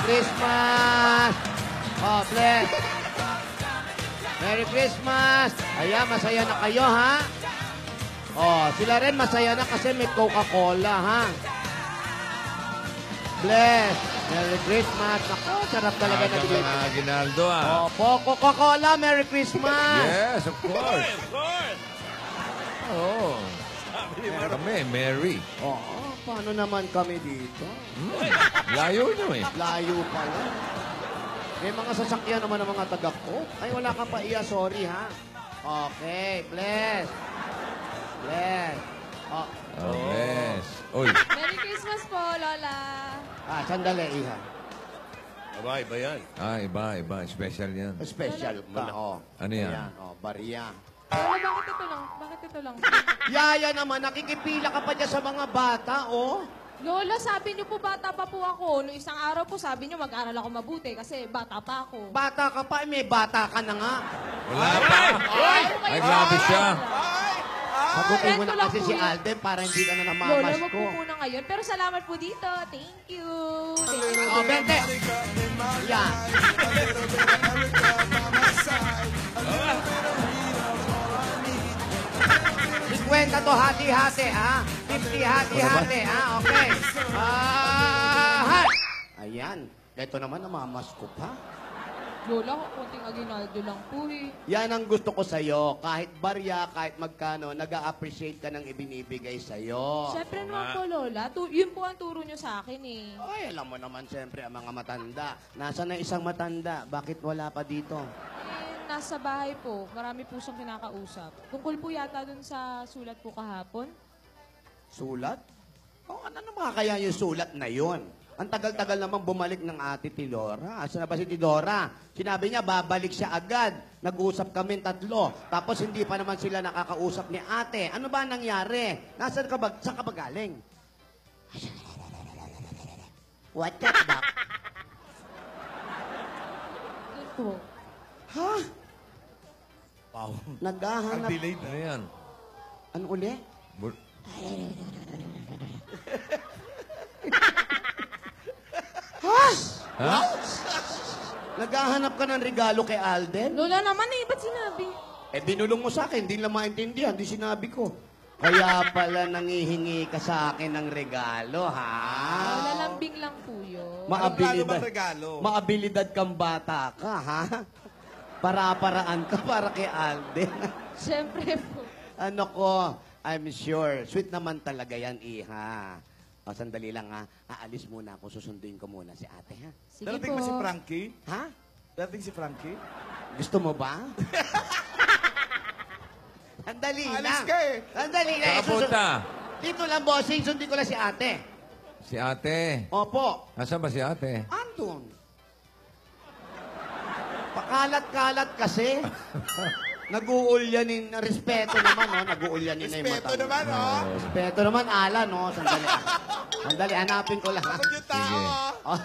Christmas! Oh, bless! Merry Christmas! Ayan, masaya na kayo, ha? Oh, sila rin masaya na kasi may Coca-Cola, ha? Bless! Merry Christmas! Ako, sarap talaga na dito. Mga Ginaldo, Opo, Coca-Cola, Merry Christmas! Yes, of course. Of course! Oo. Kami, Mary. Oo, paano naman kami dito? Layo nyo eh. Layo pala. May mga sasakyan naman ng mga taga-Coke. Ay, wala ka pa iya, sorry, ha? Okay, bless. Bless. Oh. Oh, yes. Uy, Merry Christmas po, Lola. Sandali, iha. Aba, iba yan. iba. Special yan. Special pa, oh. Ano yan? Ayan, oh, bariya. Lola, bakit ito lang? Bakit ito lang? Yaya naman, nakikipila ka pa dyan sa mga bata, oh. Lola, sabi niyo po bata pa po ako. Noong isang araw po sabi niyo mag-aral ako mabuti kasi bata pa ako. Bata ka pa, may bata ka na nga. Wala pa. Ay, grabe siya. Sagutin mo Friend ko na lang kasi po si yun. Alden para hindi ka na Lola, namamas wag ko. po muna ngayon. Pero salamat po dito. Thank you. Thank you. Oh, Bente. Yan. Kwenta to, hati-hati, ha? 50 hati-hati, ha? Okay. Ayan. Ito naman, namamas ko pa. Lola, konting aginaldo lang po eh. Yan ang gusto ko sa'yo. Kahit barya, kahit magkano, nag-a-appreciate ka ng ibinibigay sa'yo. Siyempre naman po, Lola. Yun po ang turo niyo sa akin eh. Ay, alam mo naman siyempre ang mga matanda. Nasaan na isang matanda? Bakit wala pa dito? Nasa bahay po. Marami po siyang kinakausap. Tungkol po yata dun sa sulat po kahapon. Sulat? O, ano naman kaya yung sulat na yon? Ang tagal-tagal namang bumalik ng ate Tidora. Asa na ba si Tidora? Sinabi niya, babalik siya agad. Nag-uusap kami tatlo. Tapos hindi pa naman sila nakakausap ni ate. Ano ba nangyari? Nasaan ka ba? Saan ka ba galing? What that ba? Dun po. Ha? Wow. Naghahanap. Delayed Ano yan? Ano uli? Bur- Ha? Naghahanap ka ng regalo kay Alden? Lola naman eh, ba't sinabi? Eh, binulong mo sa akin, hindi lang maintindihan, di sinabi ko. Kaya pala nangihingi ka sa akin ng regalo, ha? Lola, lambing lang po yun. Maabilidad. bang regalo? Maabilidad kang bata ka, ha? Para-paraan ka para kay Alden. Siyempre po. Ano ko, I'm sure. Sweet naman talaga yan, iha. O, sandali lang, ha? Aalis muna ako, susunduin ko muna si ate, ha? Sige Darating po. ba si Frankie? Ha? Darating si Frankie? Gusto mo ba? Sandali Alis lang. ka eh. Sandali lang. Saan punta? Dito lang, bossing. Sundin ko lang si ate. Si ate. Opo. Nasaan ba si ate? Andun. Pakalat-kalat kasi. Nag-uulyanin. Respeto naman, no? Nag-uulyanin na yung mata. Respeto naman, oh. Respeto naman, ala, no? Sandali. Sandali, hanapin ko lang. Kapag yung tao, Sige. Oh.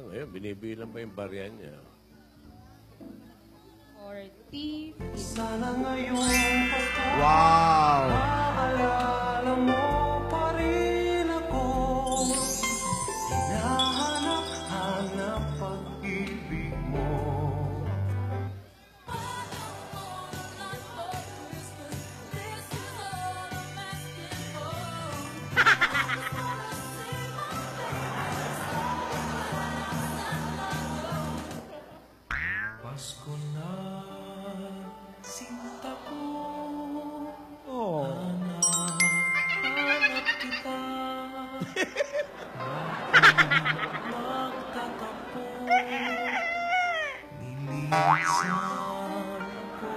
Ngayon, binibilang pa yung barya niya. 40. wow! Maalala mo pa rin ako. Hinahanap-hanap pag-ibig mo. Pasko na, sinta ko. Hanap kita. Magtatapo. Nilisan ko.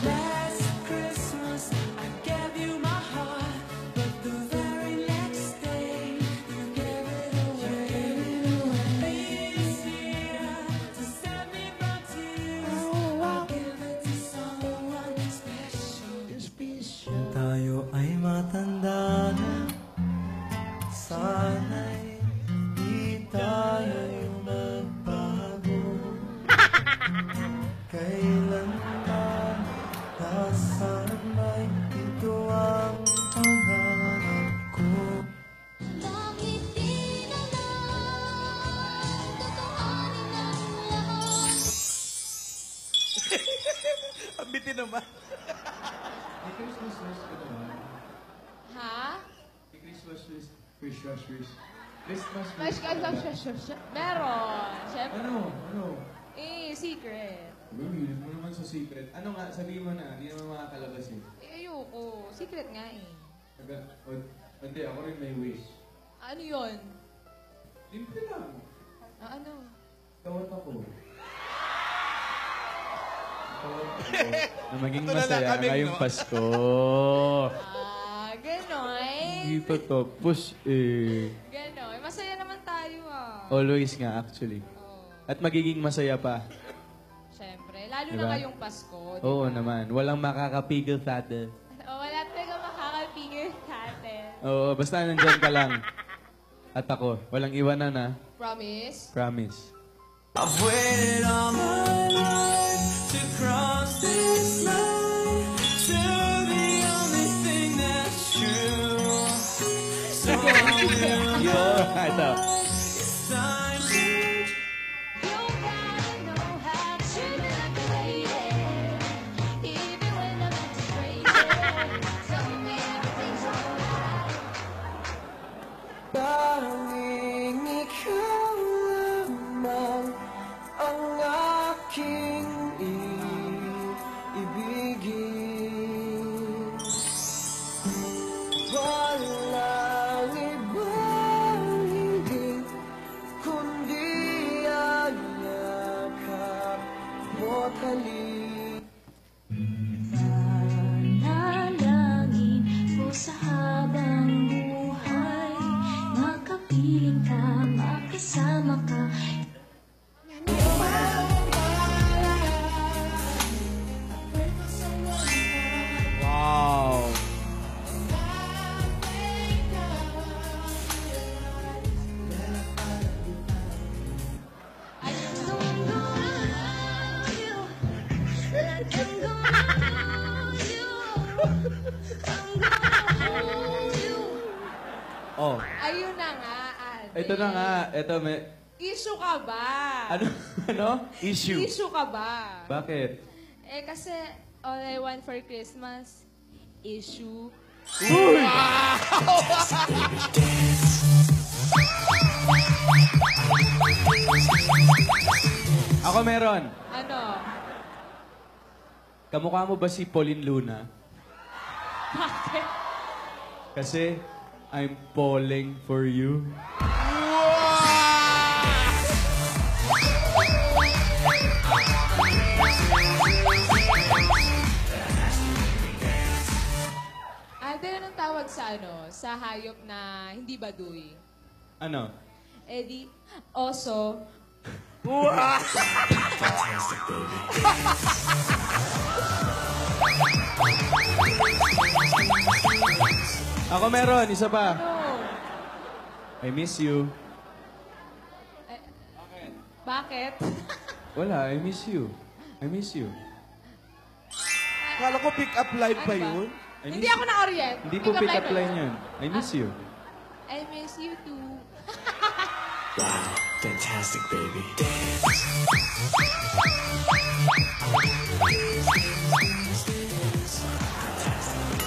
Last Christmas, I gave you my heart, but the very next day, you gave it away. It's here to set me from tears. I'll give it to someone special. Tayo ay matanda na. Sana'y di tayo magbago. Wish. Christmas Mas meron. Siyempre. Ano? Secret. Hilig mo naman sa secret. Ano nga, sabihin mo na, hindi naman makakalabas eh. Ayoko. Secret nga eh. Hindi, ako rin may wish. Ano yun? Simple lang. Ano? Tawat ako. Na maging masaya ngayong Pasko. Ganon. Hindi to tapos eh. Ganon. Masaya naman tayo Always nga, actually. Oh, At magiging masaya pa. syempre. Lalo Diba? na ngayong Pasko. Di Oo ba? naman. Walang makakapigil sa atin. Wala talaga makakapigil sa atin. Oo, basta nandyan ka lang. At ako, walang iwanan na. Promise? Promise. I've waited all my life to cross this line to the only thing that's true. So Ito. it's time to You gotta know how to treat me like a lady. Even when I'm acting crazy. Tell me everything's alright. tanging ikaw lamang ang aking ibigin. Walang ibang hingin kundi ang yakap mo't halik. Panalangin ko sa habang buhay, makapiling ka, makasama ka. Wow. Oh, Ayun na nga, ate. ito na nga. Ito, may... Issue ka ba? Ano? Ano? Issue. Issue ka ba? Bakit? Kasi all I want for Christmas, issue. Ako meron. Ano? Kamukha mo ba si Pauline Luna? Bakit? Kasi, I'm falling for you. Ate, anong tawag sa sa hayop na hindi baduy? Ano? Di, oso. Ako meron, isa pa. Ano? I miss you. Bakit? Wala, I miss you. I miss you. Kala ko pick up line pa Ano ba? yun. Hindi ako na-orient. Hindi po pick up line yun. I miss you. I miss you too. Fantastic, baby.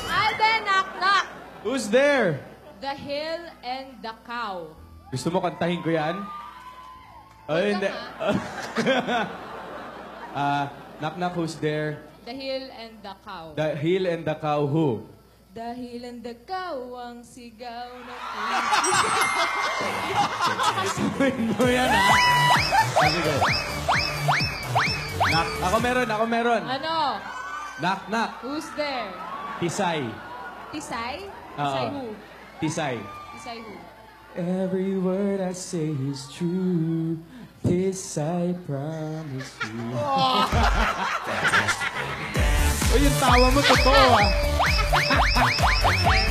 Alden, knock knock. Who's there? The hill and the cow. Gusto mo kantahin ko yan? Oh, Huwag hindi. ka Knock knock, who's there? The hill and the cow. The hill and the cow who? The hill and the cow ang sigaw ng Win mo yan, ha? Sige. Knock. Ako meron. Ano? Knock knock. Who's there? Tisay. Tisay? Oo. Tisay who? Tisay. Tisay who? Every word I say is true. This I promise you. Oh, yung tawa mo totoo, ah.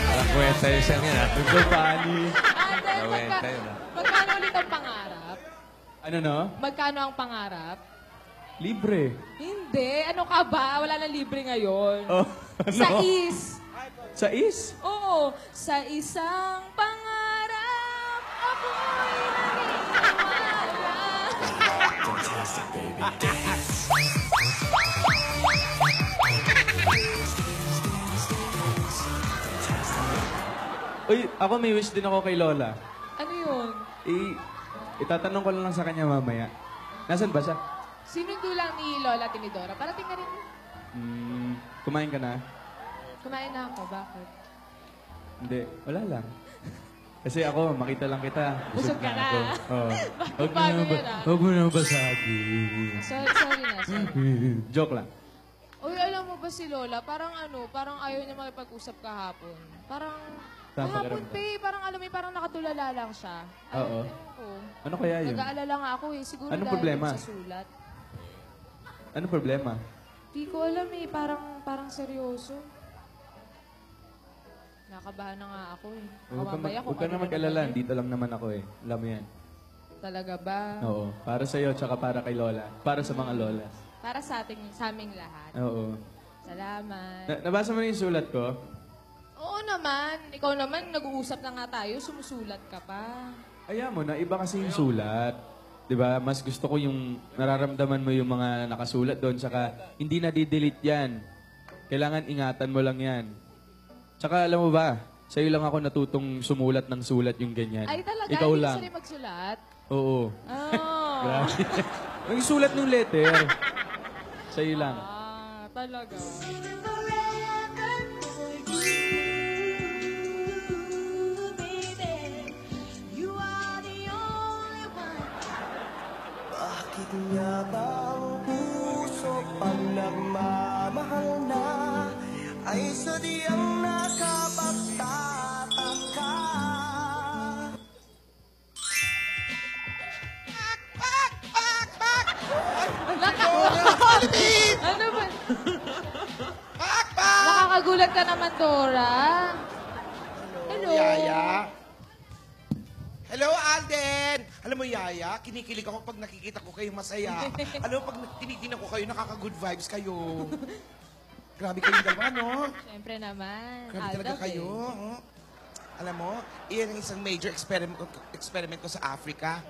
Walang kwenta yung isang yan, ha? Ito, funny. Alden, Nawenta yun, magkano ulit ang pangarap? Ano, no? Magkano ang pangarap? Libre. Hindi. Ano ka ba? Wala na libre ngayon. Oh, ano? Sa is. Sa is? Oo. Sa isang pangarap, ako'y naniniwala. Fantastic, baby. Uy, ako may wish din ako kay Lola. Ano yun? Itatanong ko lang sa kanya mamaya. Nasaan ba siya? Sinundo lang ni Lola Tinidora. Parating na rin. Kumain ka na? Kumain na ako. Bakit? Hindi, wala lang. Kasi ako, makita lang kita. Busog ka na. ako. Oo. Huwag mo Bago na yun, ah. Huwag mo na mabasabi. Sorry na. Sorry. Joke lang. Uy, alam mo ba si Lola? Parang parang ayaw niya makipag-usap kahapon. Parang, Saan kahapon pakiramdam? parang alam mo, parang nakatulala lang siya. Oo. Ewan ko. Ano kaya yun? Nag-aalala nga ako eh. Siguro Anong dahil problema? sa sulat. Ano problema? Di ko alam eh. Parang seryoso. Nakabahan na nga ako eh. Mamaya Huwag ka na mag-alala. Dito lang naman ako eh. Alam mo yan. Talaga ba? Oo. Para sa'yo, tsaka para kay Lola. Para sa mga lolas. Para sa aming lahat. Oo. Salamat. Nabasa mo na yung sulat ko? Oo naman. Ikaw naman, nag-uusap na nga tayo. Sumusulat ka pa. Ayaw mo na, iba kasi yung sulat. 'Di ba? Mas gusto ko yung nararamdaman mo yung mga nakasulat doon. Saka hindi na di-delete yan. Kailangan ingatan mo lang yan. Tsaka alam mo ba, sa'yo lang ako natutong sumulat ng sulat yung ganyan. Ay talaga? Ikaw Hindi lang. ka sanay magsulat? Oo. Oh. Grabe. Yung sulat ng letter. Sa'yo lang. Talaga. Bakit nga ba ang puso pag nagmamahal na ay sadyang nakapagtataka? Ano ba? Nakakagulat ka naman, Dora. Hello. Yaya? Hello, Alden! Alam mo, Yaya, kinikilig ako pag nakikita ko kayo masaya. Alam mo, pag tinitingnan ko kayo, nakaka-good vibes kayo. Grabe kayong dalawa, no? Siyempre naman. Grabe Alda, talaga kayo. Oh. Alam mo, iyan ang isang major experiment ko sa Africa.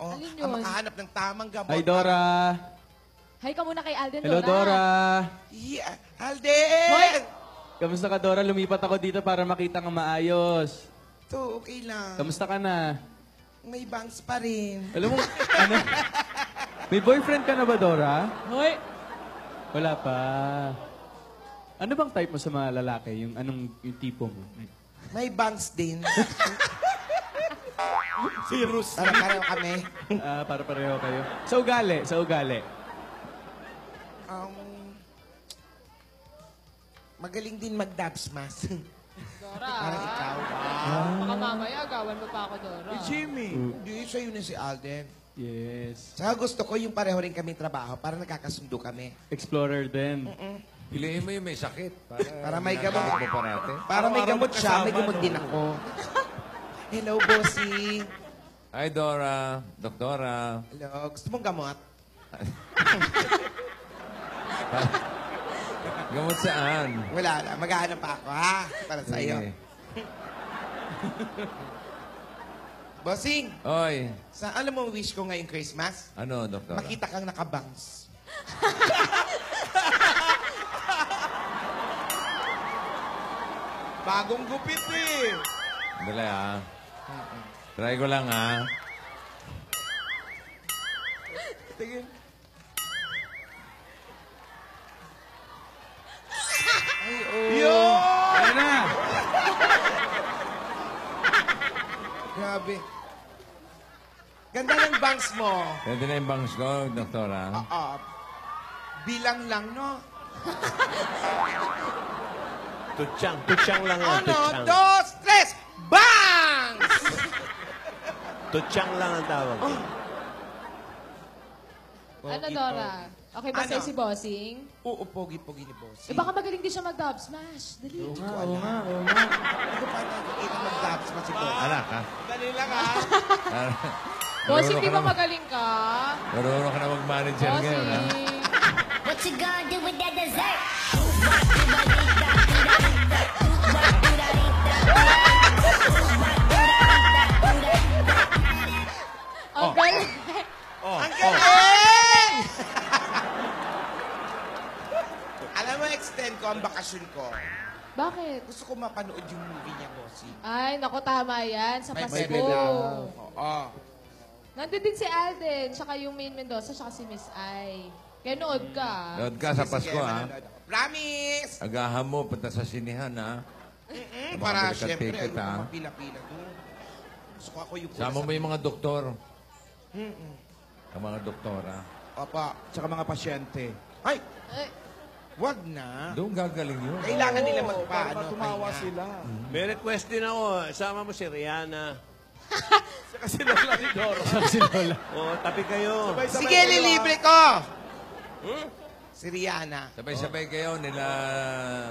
Oh, Alin yun? ang makahanap ng tamang gamot. Hi, Dora. Hi ka muna kay Alden, Hello, Dora. Yeah. Alden! Hoy! Kamusta ka, Dora? Lumipat ako dito para makita kang maayos. Ito, okay lang. Kamusta ka na? May bangs pa rin. Alam mo, ano? May boyfriend ka na ba, Dora? Hoy! Wala pa. Ano bang type mo sa mga lalaki? Yung tipo mo? May bangs din. Virus. Para pareho kami. Para pareho kayo. Sa ugali. Magaling din mag-dab smash. Dora. Parang ikaw. Baka mamaya, agawan mo pa ako, Dora. Jimmy. Hindi, sa'yo na si Alden. Yes. Saka gusto ko yung pareho rin kami trabaho para nagkakasundo kami. Explorer din. Piliin mo yung may sakit. Para may gamot. mo parate. Para may gamot siya, may gamot din ako. Hello, bossy. Hi, Dora. Doktora. Hello, gusto mong gamot? Gamot saan? Wala na, maghahanap pa ako, ha? Para sa iyo. Sige. Bossing, Oy. alam mo wish ko ngayong Christmas? Ano, Doktora? Makita kang nakabangs. Bagong gupit eh. Dali, ha? Try ko lang, ha? Tingin. Yun! Ayan na! Grabe. Ganda ng bangs mo. Pwede na yung bangs ko, Doktora. Bilang lang, no? Tutsang lang ang Ano? tutsang. Dos, tres, bangs! Tutsang lang ang tawag. Ano, Dora? Okay ba Ano? sa'yo si Bossing? Oo, pogi-pogi ni Bossy. Eh, baka magaling din siya mag-dub smash. Dali. Oo nga. Hindi ko pa nakikita mag-daps pa si Bossy. Anak, ha? Dali lang, ha? Bossing, di ba Marunong ka na- magaling ka? Marunong ka na mag-manager ngayon, ha? Bossing. What you gonna do with that dessert? Ang galing. Ang galing! Alam mo, extend ko ang bakasyon ko. Bakit? Gusto ko mapanood yung movie niya, Bossy. Ay, naku, tama yan. Sa May Pasko. bebe lang. Oo. Nandun din si Alden, tsaka yung Main Mendoza, tsaka si Miss Ai. Kaya nood ka. Nood ka sa Pasko, ha? Promise! Agahan mo, punta sa sinihan, ha? Para Makabili ka syempre, ticket, ano, ha? mapila-pila doon. Gusto ko ako yung... Sama mo yung mga doktor. Ang mga doktora. Papa, tsaka mga pasyente. Ay, Ay, wag na. Doon gagaling yun. Kailangan nila magpaano. Tumawa pahinga. sila. May request din ako. Sama mo si Rihanna. Kasi Lola ni Dora. Si Lola. O, tabi kayo. Sige, lilibre ko! Si Rihanna. Sabay-sabay kayo nila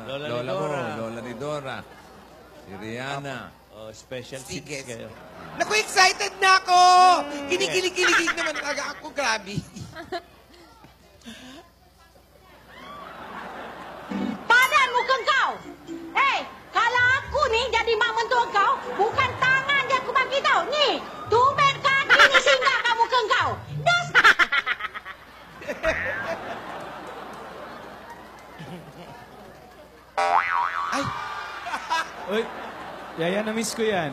Lola ni Lola mo, Dora. Lola ni Dora. Si Rihanna. O, special Sige. seats kayo. Naku, excited na ako! Kinikilig-kilig naman talaga ako. Grabe. Padan mo kang kau? Eh, kalau aku ni jadi mak mentua kau, bukan tangan dia aku bagi tau. Ni, tumben kaki ni singgah kamu kang kau. Das. Uy, Yaya, na-miss ko yan.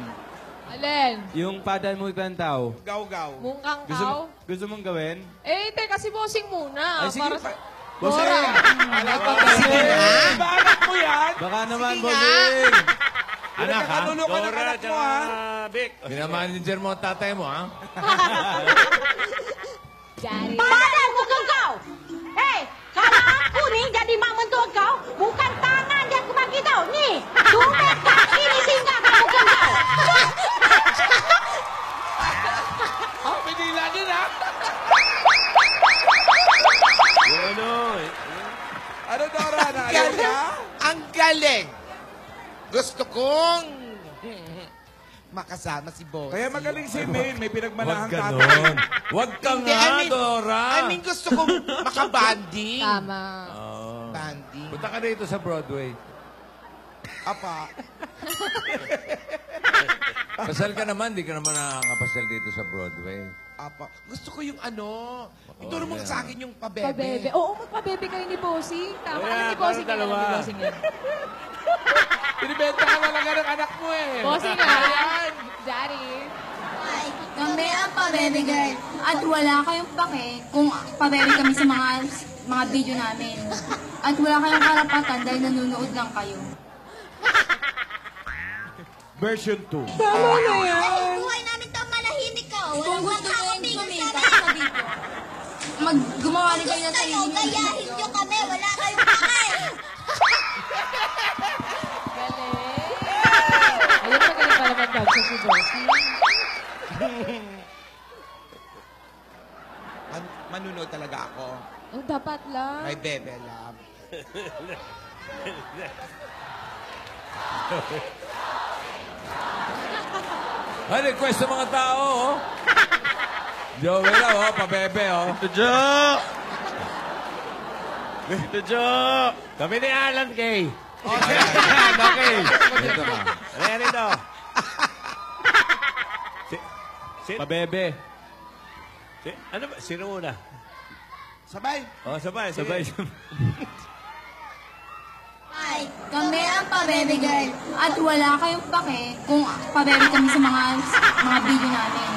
Alin? Yung padan mo tao. Gaw-gaw. Mungkang Gusto, kaw? gusto mong gawin? Eh, teka, si Bossing muna. Ay, sige. Bossing! Bakit mo yan? Baka naman, Sige nga. Bossing. Anak, ha? Kanulo ka ng Dora, anak mo, tsaka ha? Vic. Minamanager mo ang tatay mo, ha? Jari. Padan mo kang kau? Eh, kalau aku ni jadi mak mentua kau, bukan tangan dia aku bagi tau. Ni, tumben kaki ni singgah kamu kang kau. Oh, pinila din, ha? Yung ano, Ano, Dora? Naayaw niya? Ang galing! Gusto kong makasama si Boss. Kaya magaling si May, may Huwag pinagmanahang tatay. ganon. Huwag ka Hindi, nga, I mean- Dora. I mean, gusto kong makabanding. Tama. Oh. Banding. Punta ka dito sa Broadway. Apa. Pasal ka naman, di ka naman nakakapasal dito sa Broadway. Apa. Gusto ko yung ano. Ituro mo yan. sa akin yung pabebe. Pabebe. Oo, magpabebe kayo ni Bossing. Tama Oh, ka yeah, ni Bossing. parang dalawa. Ni Bossing yan. Pinibenta ka talaga ng anak mo eh. Bossing ha? Jari. Ay, kami ang pabebe girl. At wala kayong pake kung pabebe kami sa mga video namin. At wala kayong karapatan dahil nanonood lang kayo. Version 2. Buhay namin to manahimik ka. Kung gusto mo yung kumita sa video, gumawa rin kayo ng sarili nyo. Gayahin nyo kami, wala kayong pake. Galing. Ayun, magaling pala mag-vlog si Bossing. Manunod talaga ako. Oh, dapat lang. May bebe love. Ay, request sa mga tao, oh. Joey lang, oh. Pabebe, oh. Tito Jo! Tito Jo! Kami ni Alan Kay. Okay. Dito ka. Rere do. Pabebe. Ano ba? Sino una? Sabay. Oh, sabay. Sabay. Ay, kami ang pabebe girl. At wala kayong pake kung pabebe kami sa mga video namin.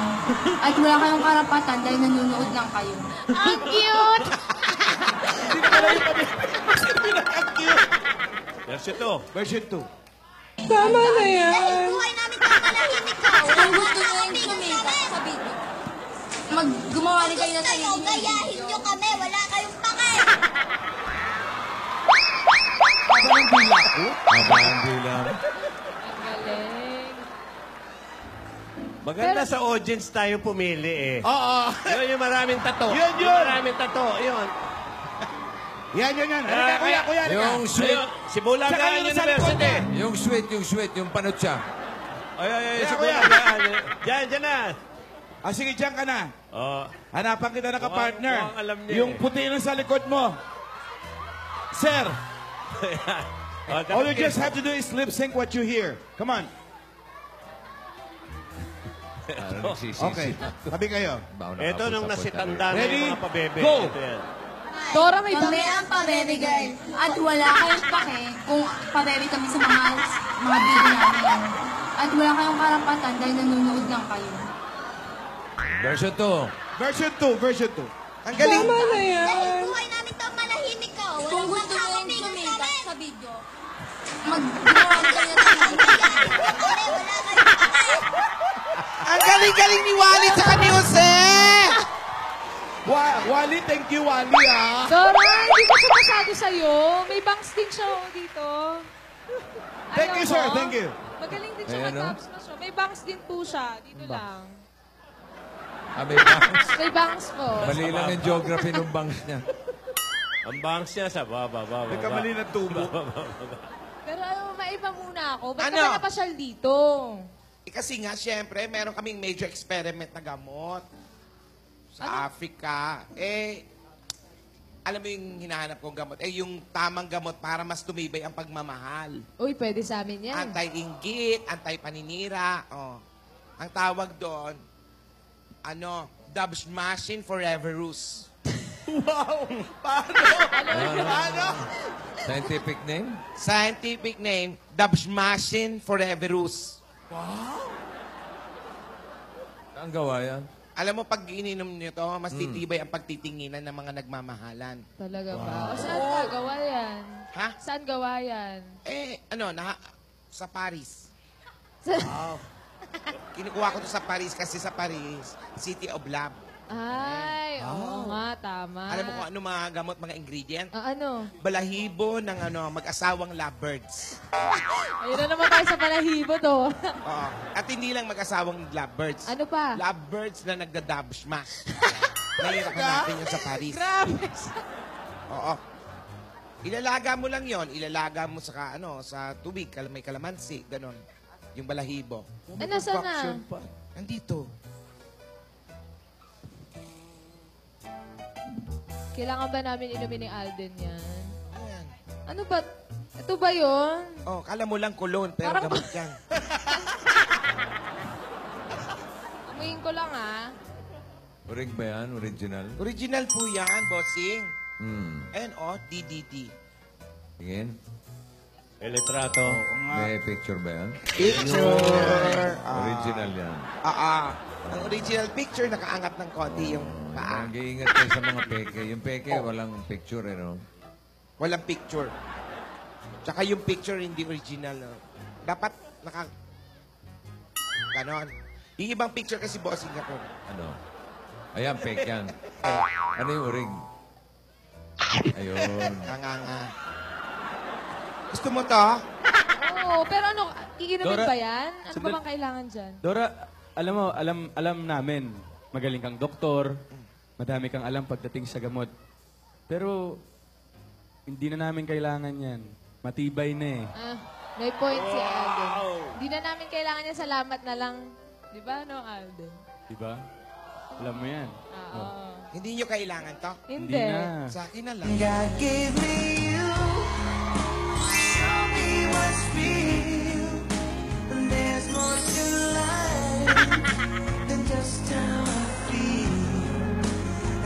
At wala kayong karapatan dahil nanonood lang kayo. Ang cute! Version 2. Version 2. Dahil buhay namin to manahimik ka. Kung gusto nyo yung kumita sa video, gumawa rin kayo ng sarili nyo. Gayahin nyo kami, wala kayong pake. Parang bila ko. Ang bilang. Ang galing. Maganda sa audience tayo pumili eh. Oo. Yun yung maraming tato. Yun. Yung maraming tato. Yun. Yan. Halika, kuya, halika. Yung sweet. Ayun, si Bulaga Tsaka yung sa likod University. niya. Yung sweet, yung panutsa. Ay, si Kuya. Bulaga. Diyan na. Ah, sige, dyan ka na. Oh. Hanapan kita na kapartner. Mukhang alam niya Yung eh. puti na sa likod mo. Sir, all you just have to do is lip sync what you hear. Come on. Ano, nagsisisi. Okay, tabi kayo. Ito nung nasitanda na Ready? yung mga pabebe. Go! Ito yan. Dora, may Kami ang pabebe girl. At wala kayong pake kung pabebe kami sa mga video namin. At wala kayong karapatan dahil nanonood lang kayo. Version 2. Version 2, version 2. Ang galing. Dahil buhay namin to manahimik ka. Kung Walang gusto mo magkakaping yung sa sumikat amin. sa video, mag-ginawa kayo ng Wala kayo. Ang galing-galing ni Wally sa ni Jose. Wally, thank you, Wally, ah. Dora, hindi ko siya masyado sa'yo. May bangs din siya dito. Thank Ayaw you, sir. mo? Thank you. Magaling din siya Ayan, no? mag-dubs na siya. May bangs din po siya. Dito lang. May bangs. May bangs po. Mali lang yung geography ng bangs niya. Ang bangs niya sa baba. May kamali ng tubo. Pero maiba muna ako. Ba't Ano? ka ba napasyal dito? Kasi nga, syempre, meron kaming major experiment na gamot sa Africa. Alam mo yung hinahanap kong gamot? Yung tamang gamot para mas tumibay ang pagmamahal. Uy, pwede sa amin yan. Anti-inggit, anti-paninira. Oh. Ang tawag doon, Dub Smashing Forever Rus. Wow! Paano? Paano? Scientific name? Scientific name, Dub Smashing Forever Rus. Ang gawa yan? Alam mo, pag ininom nyo to, mas titibay ang pagtitinginan ng mga nagmamahalan. Talaga ba? O saan ka gawa yan? Ha? Saan gawa yan? Sa Paris. Kinukuha ko to sa Paris kasi sa Paris, City of Love. Ay, oo nga, tama. Alam mo kung ano mga gamot, mga ingredient? Ano? Balahibo ng mag-asawang lovebirds. Ayun na naman tayo sa balahibo to. Oo. At hindi lang mag-asawang lovebirds. Ano pa? Lovebirds na nagda-dub smash. Nahirapan natin yun sa Paris. Grabe. Oo. Ilalaga mo lang yon, ilalaga mo sa tubig, may kalamansi, ganon. Yung balahibo. Nasaan na? Nandito. Kailangan ba namin inumin ni Alden yan? Ayan. Ano ba? Ito ba yun? Oh, kala mo lang kulon, pero Parang- gamot yan. Amuyin ko lang Orig ba yan? Original? Original po yan, bossing. Hmm. Ayan, DDT. Tingin? Elitrato. May picture ba yan? Picture. Original yan. Ang original picture, nakaangat ng konti yung paa. Mag-iingat kayo sa mga peke. Yung peke, walang picture, no? Walang picture. Tsaka yung picture, hindi original. No? Dapat ganon. Yung ibang picture kasi bossing ako. Ano? Ayan, fake yan. Ano yung orig? Ayun. Nga. Gusto mo to? Oo, pero ano, iinumin Dora, ba yan? Ano ba sandali. bang kailangan dyan? Dora, alam mo, alam namin, magaling kang doktor, madami kang alam pagdating sa gamot. Pero, hindi na namin kailangan yan. Matibay na eh. May point si Alden. Hindi na namin kailangan niya, salamat na lang. Di ba, no, Alden? Diba? Alam mo yan. Oo. Hindi nyo kailangan to? Hindi. Hindi na. Sa akin na lang. God gave me you. Show me what's real. And there's more to life than just how I feel.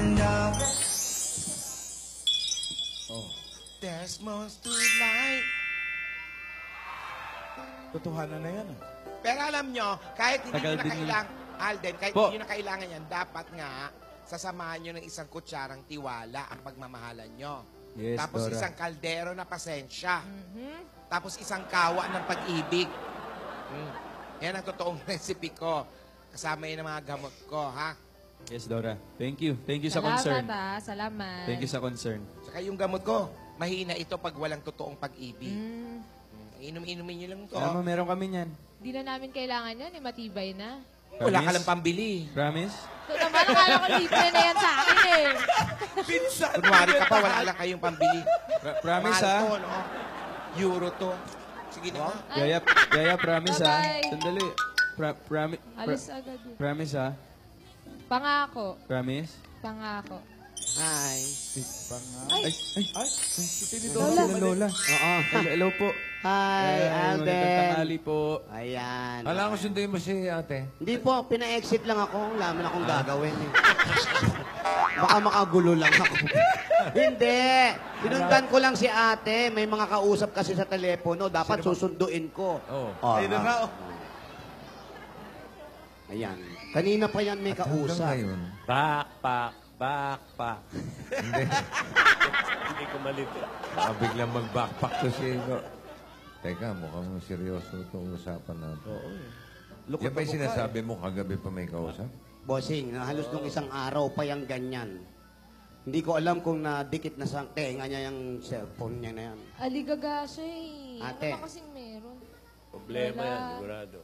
And all that. There's more to life. Totohanan na yan, ah. Pero alam nyo, kahit hindi Tagal nyo na din yun. kailangan, Alden, kahit Po. hindi nyo na kailangan yan, dapat nga, sasamahan nyo ng isang kutsarang tiwala ang pagmamahalan nyo. Yes, Tapos Dora. isang kaldero na pasensya. Tapos isang kawa ng pag-ibig. Yan ang totoong recipe ko. Kasama yun ang mga gamot ko, ha? Yes, Dora. Thank you. Thank you sa Salamat concern. salamat. Thank you sa concern. Saka yung gamot ko, mahina ito pag walang totoong pag-ibig. Inom-inumin nyo lang to. Alam mo, meron kami niyan. Hindi na namin kailangan yan, matibay na. Wala ka Promise? lang pambili. Promise? So naman, akala ko libre na yan sa akin eh. Pinsan! Kunwari ka pa, wala lang kayong pambili. Promise, Mahal ha? to, no? Euro to. Sige na. Yaya, promise, ha? Bye-bye. Sandali. Alis agad eh. Promise, ha? Pangako. Promise? Pangako. Hi. Ay, Lola. sila Lola. Oo. Hello po. Hi, Magandang Alden. tanghali po. Ayan. Alam ko sunduin mo si ate. Hindi po, pina-exit lang ako. Wala man akong gagawin eh. Baka makagulo lang ako. Hindi. Sinundan ko lang si ate. May mga kausap kasi sa telepono. Dapat susunduin ko. Oo. Oh, Ayun na nga, oh. Ayan. Kanina pa yan may kausap. Backpack. Hindi ko malito. Baka biglang mag-backpack to si Ego. Teka, mukhang seryoso itong usapan natin. Oo. Yan ba yung sinasabi mo kagabi pa may kausap? Bossing, halos nung isang araw pa yung ganyan. Hindi ko alam kung nadikit na sa tenga niya yung cellphone niya na yan. Aligaga siya eh. Ate. Ano ba kasing meron? Problema Lola. yan, sigurado.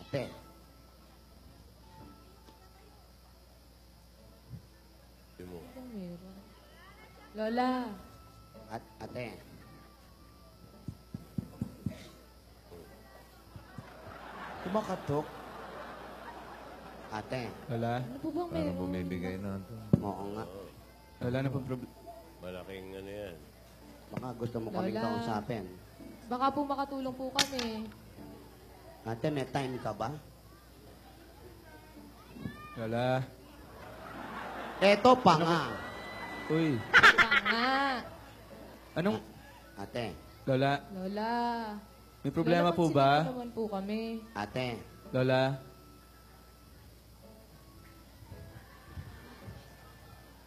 Ate. Ano bang meron? Lola. Ate. Kumakatok. Ate. Lola? Ano po bang Parang meron? bumibigay na ito. Oo nga. Lola, ano pong problema? Malaking ano yan. Baka gusto mo kaming Lola. kausapin. Baka po makatulong po kami. Ate, may time ka ba? Lola? Eto pa nga. Uy. Tanga. Anong... Ate. Lola? Lola. May problema Lola, po pansinin ba? mo naman po kami. Ate. Lola?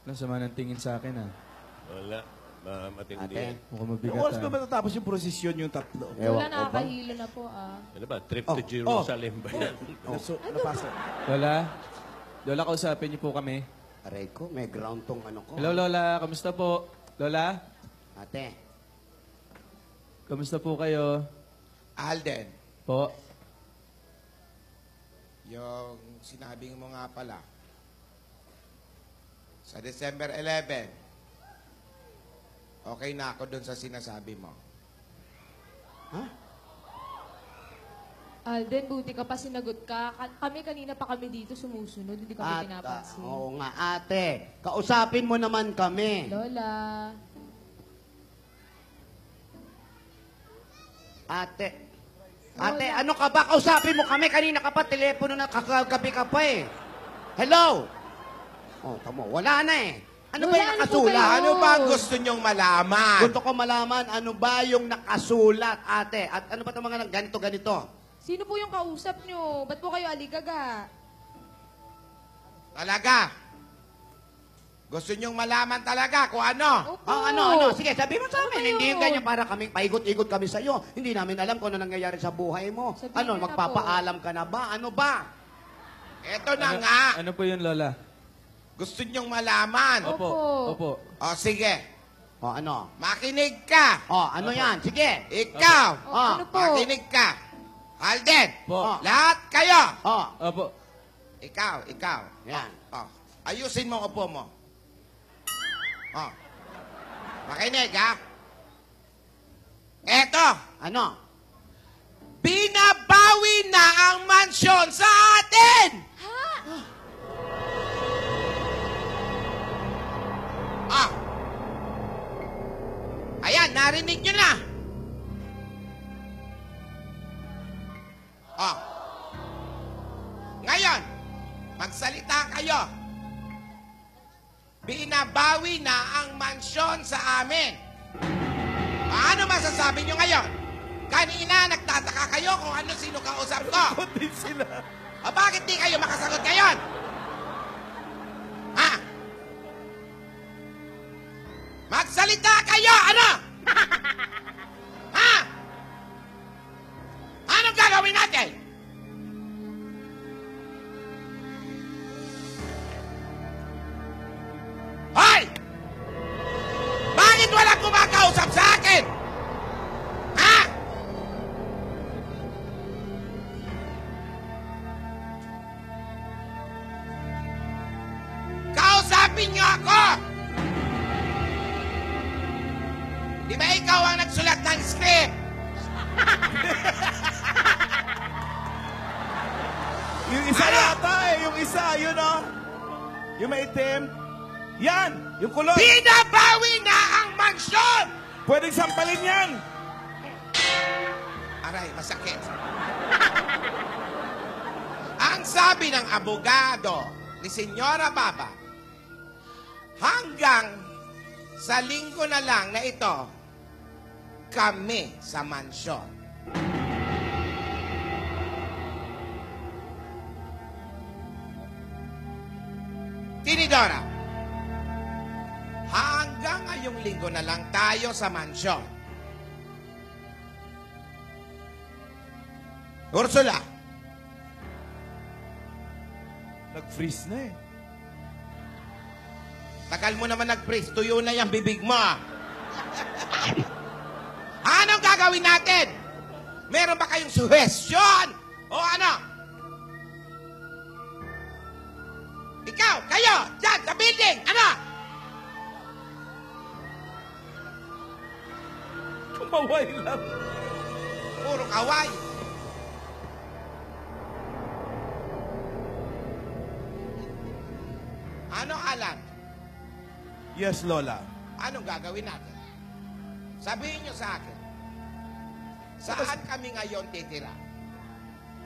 Ang sama ng tingin sa akin, ah. Wala. Matindi Ate. yan. Mukhang mabigat, Oras ba ah. matatapos yung prosesyon yung tatlo? Lola, Ewan ko ba? nakakahilo na po ah. Ano ba? Trip to Jerusalem ba yan? So, napasa. Lola? Lola, kausapin niyo po kami. Aray ko, may ground tong ano ko. Hello, Lola. Kamusta po? Lola? Ate. Kamusta po kayo? Alden, Po? yung sinabi mo nga pala, sa December 11, okay na ako dun sa sinasabi mo. Alden, buti ka pa sinagot ka. Kami kanina pa kami dito sumusunod, hindi kami pinapansin. Oo nga, ate. Kausapin mo naman kami. Lola. Ate. Ate, ano ka ba? Kausapin mo kami. Kanina ka pa, telepono na kakagabi ka pa eh. Hello? Oh, tamo. Wala na eh. Ano ba Wala yung na po nakasulat? kayo. Ano ba ang gusto nyong malaman? Gusto ko malaman, ano ba yung nakasulat, ate? At ano ba itong mga ganito-ganito? Sino po yung kausap nyo? Ba't po kayo aligaga? Talaga? Gusto nyong malaman talaga kung ano? Opo. Ano? Sige, sabi mo sa amin. Ano Hindi yung yun? ganyan para kaming paigot-igot kami sa iyo. Hindi namin alam kung ano nangyayari sa buhay mo. Sabihin Ano, mo na magpapaalam ka na ba? Ano ba? Eto na nga. Ano po yun, Lola? Gusto nyong malaman? Opo. Opo. O sige, O, ano? makinig ka. O, ano yan? Sige. Ikaw, O, ano po? makinig ka. Alden, Po. lahat kayo. O, Opo. Ikaw. yan. O, ayusin mo ang upo mo. O, makinig ha. Eto, Ano? binabawi na ang mansyon sa atin! Ah! Ayan, narinig nyo na! Ah! Ngayon, magsalita kayo. Binabawi na ang mansyon sa amin. Ano masasabi nyo ngayon? Kanina, nagtataka kayo kung ano sino kausap ko. Kundi sila. Bakit di kayo makasagot ngayon? Ha? Magsalita kayo! Ano? Ha? Anong gagawin natin? Hoy! Bakit walang kumakausap sa akin? Ha? Kausapin niyo ako! Di ba ikaw ang nagsulat ng script? Yung isa yata eh. Yung isa, yun o. Yung maitim. Yan! Yung kulot. Binabawi na ang mansyon! Pwedeng sampalin yan. Aray, masakit. Ang sabi ng abogado ni Senyora Baba, hanggang sa linggo na lang na ito, kami sa mansyon. Tinidora, hanggang ngayong linggo na lang tayo sa mansyon. Ursula, Nag-freeze na eh. tagal mo naman nag-freeze. Tuyo na yung bibig mo. Anong gagawin natin? Meron ba kayong suhestyon? O ano? Ikaw, kayo, dyan, sa building, ano? Kumaway lang. Puro kaway. Ano, Alan? Yes, Lola. Anong gagawin natin? Sabihin nyo sa akin. Saan kami ngayon titira?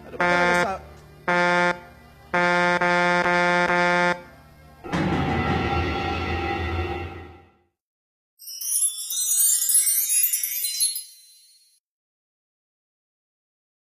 Ano ba talaga